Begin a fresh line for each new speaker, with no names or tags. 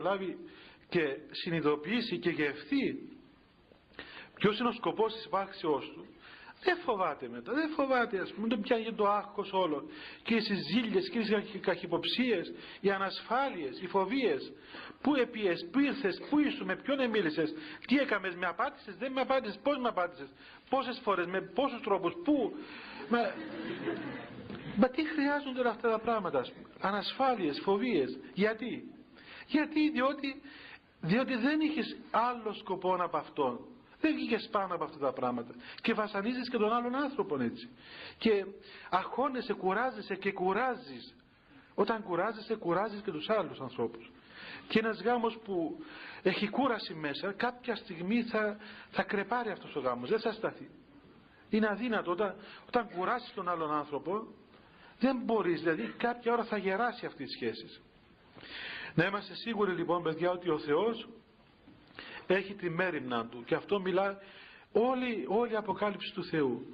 λάβει και συνειδητοποιήσει και γευθεί ποιος είναι ο σκοπός της υπάρξεώς του, δεν φοβάται μετά, δεν φοβάται, ας πούμε, τον πιάνει το άγχος όλο και οι συζήλιες και οι καχυποψίες, οι ανασφάλειες, οι φοβίες. Πού επίες, πού ήρθες, πού ήσου, με ποιον μίλησες, τι έκαμες, με απάτησες, δεν με απάτησες, πώς με απάτησες, πόσες φορές, με πόσους τρόπους, πού. Μα τι χρειάζονται όλα αυτά τα πράγματα, ας πούμε, ανασφάλειες, φοβίες, γιατί, διότι δεν είχες άλλο σκοπό από αυτόν. Δεν βγήκες πάνω από αυτά τα πράγματα και βασανίζεις και τον άλλον άνθρωπο έτσι. Και αγχώνεσαι, κουράζεσαι και κουράζεις. Όταν κουράζεσαι, κουράζεις και τους άλλους ανθρώπους. Και ένας γάμος που έχει κούραση μέσα, κάποια στιγμή θα κρεπάρει αυτός ο γάμος, δεν θα σταθεί. Είναι αδύνατο όταν κουράσεις τον άλλον άνθρωπο, δεν μπορείς, δηλαδή κάποια ώρα θα γεράσει αυτή η σχέση. Να είμαστε σίγουροι λοιπόν, παιδιά, ότι ο Θεός έχει τη μέριμνα του, και αυτό μιλά όλη η Αποκάλυψη του Θεού.